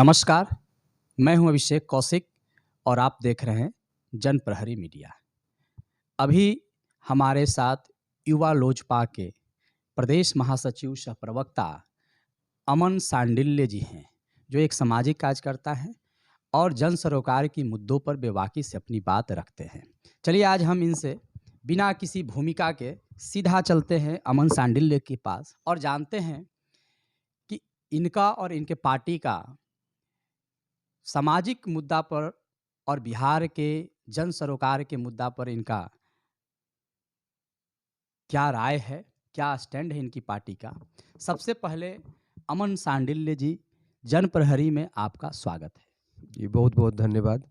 नमस्कार, मैं हूं अभिषेक कौशिक और आप देख रहे हैं जन प्रहरी मीडिया। अभी हमारे साथ युवा लोजपा के प्रदेश महासचिव सह प्रवक्ता अमन सांडिल्य जी हैं, जो एक सामाजिक कार्यकर्ता हैं और जन सरोकार की मुद्दों पर बेबाकी से अपनी बात रखते हैं। चलिए आज हम इनसे बिना किसी भूमिका के सीधा चलते हैं अमन सांडिल्य के पास और जानते हैं कि इनका और इनके पार्टी का सामाजिक मुद्दा पर और बिहार के जन सरोकार के मुद्दा पर इनका क्या राय है, क्या स्टैंड है इनकी पार्टी का। सबसे पहले अमन सांडिल्य जी, जन प्रहरी में आपका स्वागत है। जी बहुत बहुत धन्यवाद।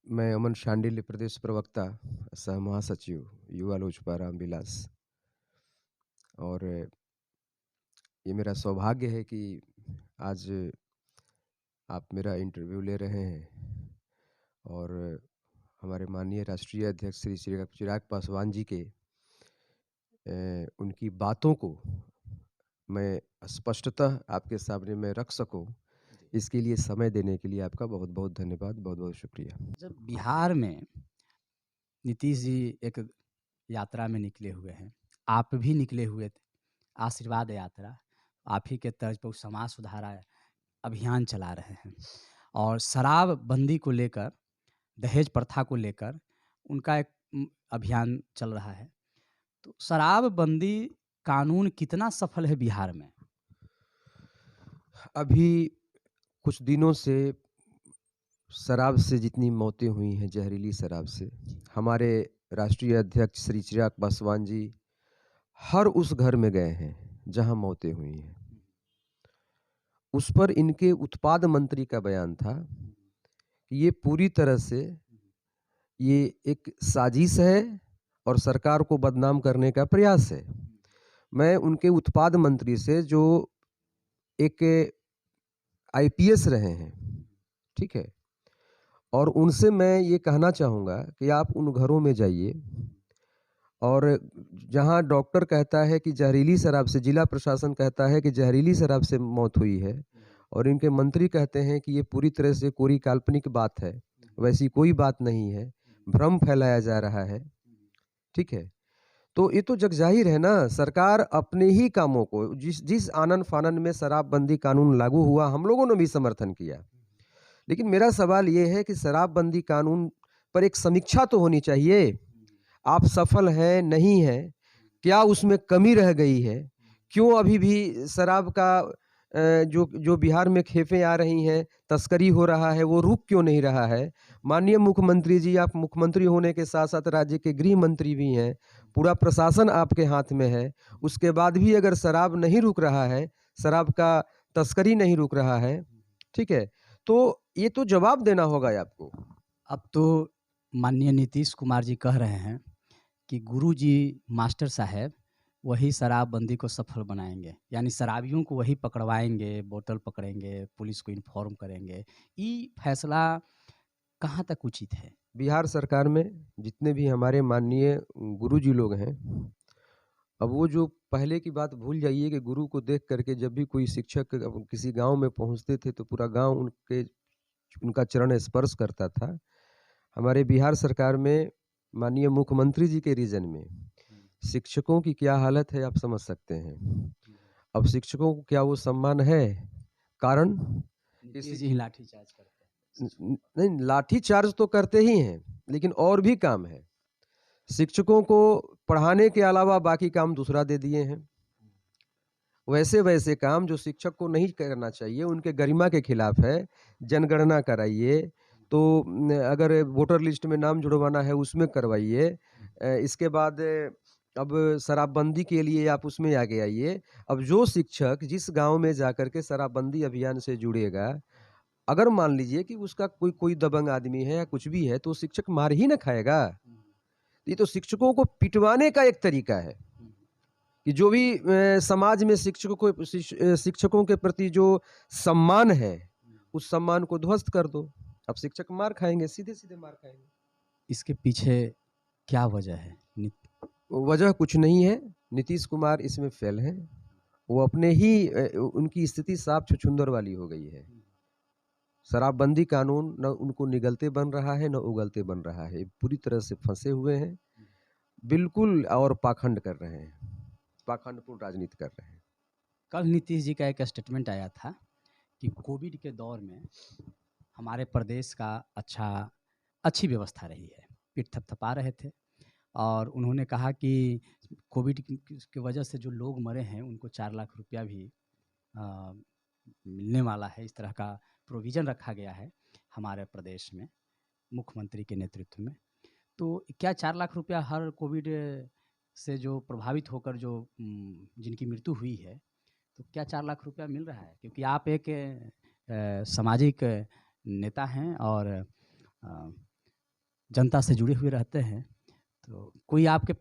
मैं अमन सांडिल्य, प्रदेश प्रवक्ता सह महासचिव युवा लोजपा रामविलास, और ये मेरा सौभाग्य है कि आज आप मेरा इंटरव्यू ले रहे हैं और हमारे माननीय राष्ट्रीय अध्यक्ष श्री चिराग पासवान जी के उनकी बातों को मैं स्पष्टतः आपके सामने में रख सकूं, इसके लिए समय देने के लिए आपका बहुत बहुत धन्यवाद, बहुत बहुत शुक्रिया। जब बिहार में नीतीश जी एक यात्रा में निकले हुए हैं, आप भी निकले हुए थे, आशीर्वाद यात्रा, आप ही के तर्ज पर समाज सुधार अभियान चला रहे हैं और शराबबंदी को लेकर, दहेज प्रथा को लेकर उनका एक अभियान चल रहा है। तो शराबबंदी कानून कितना सफल है बिहार में? अभी कुछ दिनों से शराब से जितनी मौतें हुई हैं, जहरीली शराब से, हमारे राष्ट्रीय अध्यक्ष श्री चिराग पासवान जी हर उस घर में गए हैं जहां मौतें हुई हैं। उस पर इनके उत्पाद मंत्री का बयान था कि ये पूरी तरह से ये एक साजिश है और सरकार को बदनाम करने का प्रयास है। मैं उनके उत्पाद मंत्री से, जो एक आईपीएस रहे हैं, ठीक है, और उनसे मैं ये कहना चाहूँगा कि आप उन घरों में जाइए और जहाँ डॉक्टर कहता है कि जहरीली शराब से, जिला प्रशासन कहता है कि जहरीली शराब से मौत हुई है और इनके मंत्री कहते हैं कि ये पूरी तरह से कोई काल्पनिक बात है, वैसी कोई बात नहीं है, भ्रम फैलाया जा रहा है, ठीक है। तो ये तो जग जाहिर है ना, सरकार अपने ही कामों को, जिस आनन फानन में शराबबंदी कानून लागू हुआ, हम लोगों ने भी समर्थन किया। लेकिन मेरा सवाल ये है कि शराबबंदी कानून पर एक समीक्षा तो होनी चाहिए। आप सफल हैं, नहीं हैं, क्या उसमें कमी रह गई है, क्यों अभी भी शराब का जो बिहार में खेपें आ रही हैं, तस्करी हो रहा है, वो रुक क्यों नहीं रहा है। माननीय मुख्यमंत्री जी, आप मुख्यमंत्री होने के साथ साथ राज्य के गृह मंत्री भी हैं, पूरा प्रशासन आपके हाथ में है, उसके बाद भी अगर शराब नहीं रुक रहा है, शराब का तस्करी नहीं रुक रहा है, ठीक है, तो ये तो जवाब देना होगा आपको। अब तो माननीय नीतीश कुमार जी कह रहे हैं कि गुरुजी मास्टर साहब वही शराबबंदी को सफल बनाएंगे, यानी शराबियों को वही पकड़वाएंगे, बोतल पकड़ेंगे, पुलिस को इन्फॉर्म करेंगे। ये फैसला कहाँ तक उचित है? बिहार सरकार में जितने भी हमारे माननीय गुरुजी लोग हैं, अब वो जो पहले की बात भूल जाइए कि गुरु को देख करके जब भी कोई शिक्षक किसी गांव में पहुंचते थे तो पूरा गांव उनका चरण स्पर्श करता था। हमारे बिहार सरकार में माननीय मुख्यमंत्री जी के रीजन में शिक्षकों की क्या हालत है आप समझ सकते हैं। अब शिक्षकों को क्या वो सम्मान है? कारण जी लाठीचार्ज करते हैं। नहीं, लाठीचार्ज तो करते ही हैं, लेकिन और भी काम है। शिक्षकों को पढ़ाने के अलावा बाकी काम दूसरा दे दिए हैं। वैसे वैसे काम जो शिक्षक को नहीं करना चाहिए, उनके गरिमा के खिलाफ है। जनगणना कराइए, तो अगर वोटर लिस्ट में नाम जुड़वाना है उसमें करवाइए। इसके बाद अब शराबबंदी के लिए आप उसमें आगे आइए। अब जो शिक्षक जिस गांव में जाकर के शराबबंदी अभियान से जुड़ेगा, अगर मान लीजिए कि उसका कोई दबंग आदमी है या कुछ भी है, तो शिक्षक मार ही ना खाएगा। ये तो शिक्षकों को पिटवाने का एक तरीका है कि जो भी समाज में शिक्षकों के प्रति जो सम्मान है, उस सम्मान को ध्वस्त कर दो। अब शिक्षक मार खाएंगे, सीधे सीधे मार खाएंगे। इसके पीछे क्या वजह है? वजह कुछ नहीं है, नीतीश कुमार इसमें फेल हैं वो अपने ही उनकी स्थिति साफ छुछुंदर वाली हो गई है। शराबबंदी कानून न उनको निगलते बन रहा है, न उगलते बन रहा है। पूरी तरह से फँसे हुए हैं, बिल्कुल, और पाखंड कर रहे हैं, पाखंडपूर्ण राजनीति कर रहे हैं। कल नीतीश जी का एक स्टेटमेंट आया था कि कोविड के दौर में हमारे प्रदेश का अच्छी व्यवस्था रही है, पीठ थपथपा रहे थे और उन्होंने कहा कि कोविड की वजह से जो लोग मरे हैं उनको 4 लाख रुपया भी मिलने वाला है। इस तरह का प्रोविज़न रखा गया है हमारे प्रदेश में मुख्यमंत्री के नेतृत्व में। तो क्या 4 लाख रुपया हर कोविड से जो प्रभावित होकर जो जिनकी मृत्यु हुई है, तो क्या 4 लाख रुपया मिल रहा है? क्योंकि आप एक सामाजिक नेता हैं और जनता से जुड़े हुए रहते हैं, तो कोई आपके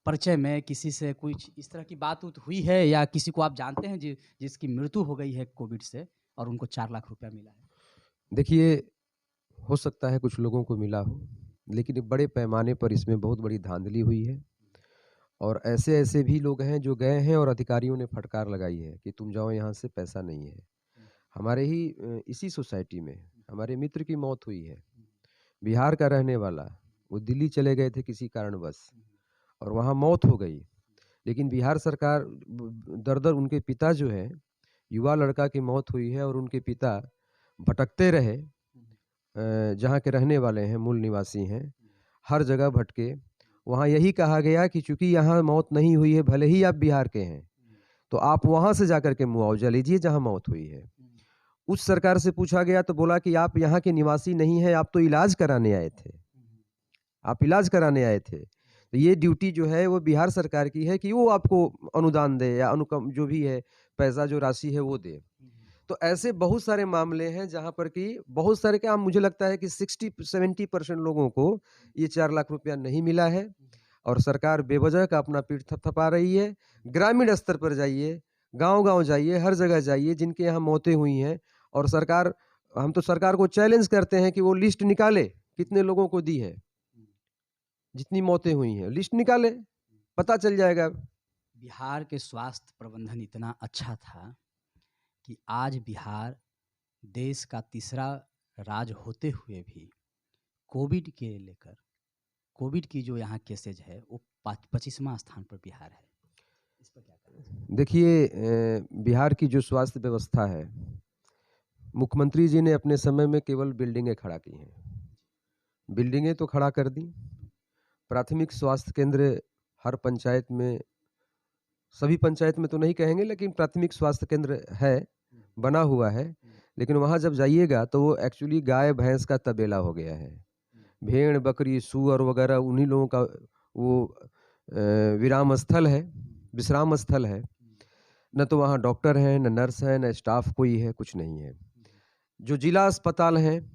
परिचय में किसी से कुछ इस तरह की बात हुई है या किसी को आप जानते हैं जिसकी मृत्यु हो गई है कोविड से और उनको 4 लाख रुपया मिला है? देखिए, हो सकता है कुछ लोगों को मिला हो, लेकिन एक बड़े पैमाने पर इसमें बहुत बड़ी धांधली हुई है और ऐसे-ऐसे भी लोग हैं जो गए हैं और अधिकारियों ने फटकार लगाई है कि तुम जाओ यहाँ से, पैसा नहीं है। हमारे ही इसी सोसाइटी में हमारे मित्र की मौत हुई है। बिहार का रहने वाला, वो दिल्ली चले गए थे किसी कारणवश और वहाँ मौत हो गई। लेकिन बिहार सरकार दर-दर उनके पिता जो हैं, युवा लड़का की मौत हुई है और उनके पिता भटकते रहे, जहाँ के रहने वाले हैं, मूल निवासी हैं, हर जगह भटके। वहाँ यही कहा गया कि चूँकि यहाँ मौत नहीं हुई है, भले ही आप बिहार के हैं, तो आप वहाँ से जाकर के मुआवजा लीजिए जहाँ मौत हुई है। उस सरकार से पूछा गया तो बोला कि आप यहाँ के निवासी नहीं हैं, आप तो इलाज कराने आए थे। आप इलाज कराने आए थे। तो ये ड्यूटी जो है वो बिहार सरकार की है कि वो आपको अनुदान दे या अनुकम जो भी है, पैसा जो राशि है वो दे। तो ऐसे बहुत सारे मामले हैं जहाँ पर कि बहुत सारे, क्या मुझे लगता है कि 60-70% लोगों को ये 4 लाख रुपया नहीं मिला है और सरकार बेवजह का अपना पीठ थपथपा रही है। ग्रामीण स्तर पर जाइए, गाँव-गाँव जाइए, हर जगह जाइए जिनके यहाँ मौतें हुई हैं और हम तो सरकार को चैलेंज करते हैं कि वो लिस्ट निकाले, कितने लोगों को दी है, जितनी मौतें हुई हैं, लिस्ट निकाले, पता चल जाएगा। बिहार के स्वास्थ्य प्रबंधन इतना अच्छा था कि आज बिहार देश का तीसरा राज्य होते हुए भी कोविड की जो यहाँ केसेज है वो 25वां स्थान पर बिहार है। इस पर क्या कहना? देखिए, बिहार की जो स्वास्थ्य व्यवस्था है, मुख्यमंत्री जी ने अपने समय में केवल बिल्डिंगें खड़ा की हैं। बिल्डिंगें तो खड़ा कर दी, प्राथमिक स्वास्थ्य केंद्र हर पंचायत में, सभी पंचायत में तो नहीं कहेंगे, लेकिन प्राथमिक स्वास्थ्य केंद्र है, बना हुआ है। लेकिन वहाँ जब जाइएगा तो वो एक्चुअली गाय भैंस का तबेला हो गया है। भेड़ बकरी सूअर वगैरह उन्हीं लोगों का वो विराम स्थल है, विश्राम स्थल है। न तो वहाँ डॉक्टर हैं, न नर्स हैं, न स्टाफ कोई है, कुछ नहीं है। जो जिला अस्पताल हैं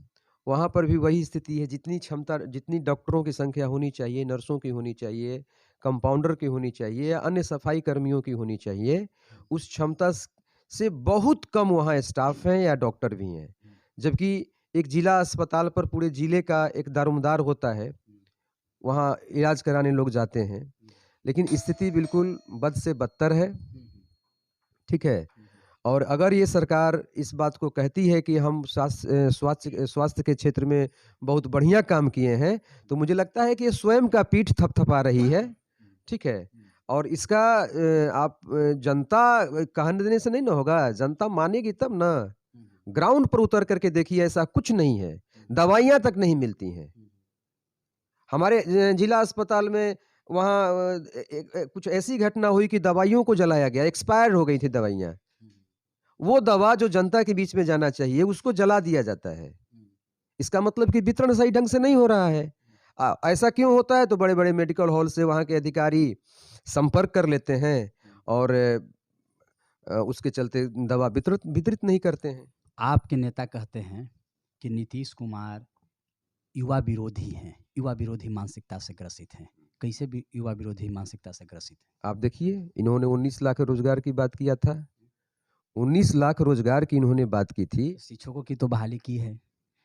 वहाँ पर भी वही स्थिति है। जितनी क्षमता, जितनी डॉक्टरों की संख्या होनी चाहिए, नर्सों की होनी चाहिए, कंपाउंडर की होनी चाहिए या अन्य सफाई कर्मियों की होनी चाहिए, उस क्षमता से बहुत कम वहाँ स्टाफ हैं या डॉक्टर भी हैं। जबकि एक जिला अस्पताल पर पूरे जिले का एक दारोमदार होता है, वहाँ इलाज कराने लोग जाते हैं, लेकिन स्थिति बिल्कुल बद से बदतर है। ठीक है। और अगर ये सरकार इस बात को कहती है कि हम स्वास्थ्य के क्षेत्र में बहुत बढ़िया काम किए हैं, तो मुझे लगता है कि ये स्वयं का पीठ थपथपा रही है। ठीक है। और इसका जनता कहने देने से नहीं ना होगा, जनता मानेगी तब ना। ग्राउंड पर उतर करके देखिए, ऐसा कुछ नहीं है, दवाइयाँ तक नहीं मिलती हैं। हमारे जिला अस्पताल में वहाँ कुछ ऐसी घटना हुई कि दवाइयों को जलाया गया, एक्सपायर हो गई थी दवाइयाँ। वो दवा जो जनता के बीच में जाना चाहिए उसको जला दिया जाता है। इसका मतलब कि वितरण सही ढंग से नहीं हो रहा है। ऐसा क्यों होता है? तो बड़े-बड़े मेडिकल हॉल से वहाँ के अधिकारी संपर्क कर लेते हैं और उसके चलते दवा वितरित नहीं करते हैं। आपके नेता कहते हैं कि नीतीश कुमार युवा विरोधी हैं, युवा विरोधी मानसिकता से ग्रसित हैं। कैसे भी युवा विरोधी मानसिकता से ग्रसित हैं? आप देखिए, इन्होंने 19 लाख रोजगार की बात किया था। 19 लाख रोजगार की इन्होंने बात की थी। शिक्षकों की तो बहाली की है,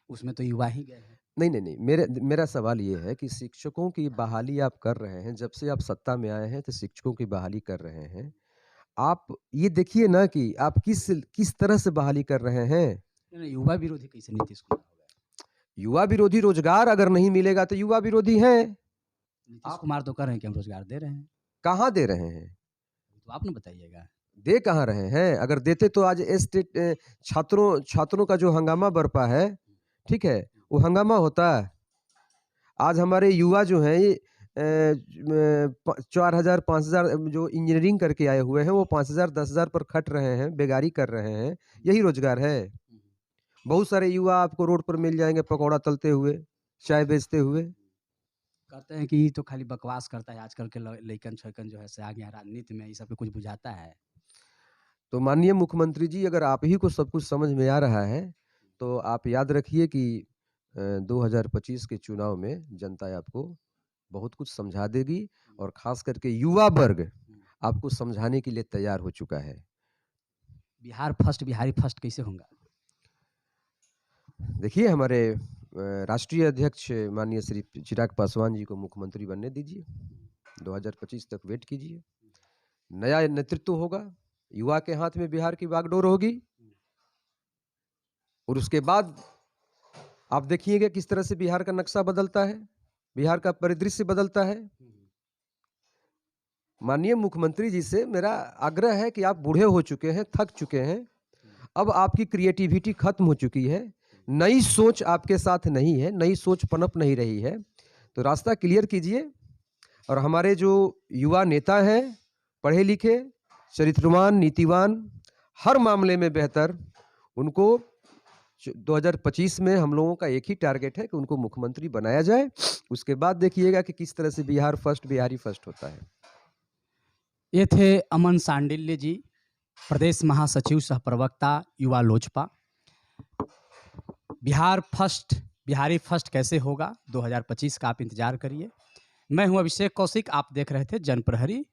उसमें तो युवा ही गए हैं। नहीं। मेरा सवाल ये है कि शिक्षकों की बहाली आप कर रहे हैं, जब से आप सत्ता में आए हैं तो शिक्षकों की बहाली कर रहे हैं। आप ये देखिए ना कि आप किस तरह से बहाली कर रहे हैं। युवा विरोधी कैसे नीतीश कुमार हो गए? युवा विरोधी, रोजगार अगर नहीं मिलेगा तो युवा विरोधी हैं। नीतीश कुमार तो कह रहे हैं कि हम रोजगार दे रहे हैं, कहाँ दे रहे हैं? तो आप ना बताइएगा। दे कहाँ रहे हैं? अगर देते तो आज छात्रों का जो हंगामा बरपा है, ठीक है, वो हंगामा होता। आज हमारे युवा जो हैं ये 4000 5000 जो इंजीनियरिंग करके आए हुए हैं, वो 5000 10,000 पर खट रहे हैं, बेगारी कर रहे हैं। यही रोजगार है। बहुत सारे युवा आपको रोड पर मिल जाएंगे, पकौड़ा तलते हुए, चाय बेचते हुए। कहते हैं कि ये तो खाली बकवास करता है, आजकल के लइकन छइकन जो है से आ गया राजनीति में, ये सब पे कुछ बुझाता है। तो माननीय मुख्यमंत्री जी, अगर आप ही को सब कुछ समझ में आ रहा है, तो आप याद रखिए कि 2025 के चुनाव में जनता आपको बहुत कुछ समझा देगी, और खास करके युवा वर्ग आपको समझाने के लिए तैयार हो चुका है। बिहार फर्स्ट, बिहारी फर्स्ट कैसे होगा? देखिए, हमारे राष्ट्रीय अध्यक्ष माननीय श्री चिराग पासवान जी को मुख्यमंत्री बनने दीजिए। 2025 तक वेट कीजिए। नया नेतृत्व होगा, युवा के हाथ में बिहार की बागडोर होगी, और उसके बाद आप देखिएगा किस तरह से बिहार का नक्शा बदलता है, बिहार का परिदृश्य बदलता है। माननीय मुख्यमंत्री जी से मेरा आग्रह है कि आप बूढ़े हो चुके हैं, थक चुके हैं, अब आपकी क्रिएटिविटी खत्म हो चुकी है, नई सोच आपके साथ नहीं है, नई सोच पनप नहीं रही है, तो रास्ता क्लियर कीजिए। और हमारे जो युवा नेता हैं, पढ़े लिखे, चरित्रवान, नीतिवान, हर मामले में बेहतर, उनको 2025 में हम लोगों का एक ही टारगेट है कि उनको मुख्यमंत्री बनाया जाए। उसके बाद देखिएगा कि किस तरह से बिहार फर्स्ट, बिहारी फर्स्ट होता है। ये थे अमन सांडिल्य जी, प्रदेश महासचिव सह प्रवक्ता युवा लोजपा। बिहार फर्स्ट, बिहारी फर्स्ट कैसे होगा 2025 का आप इंतजार करिए। मैं हूं अभिषेक कौशिक, आप देख रहे थे जनप्रहरी।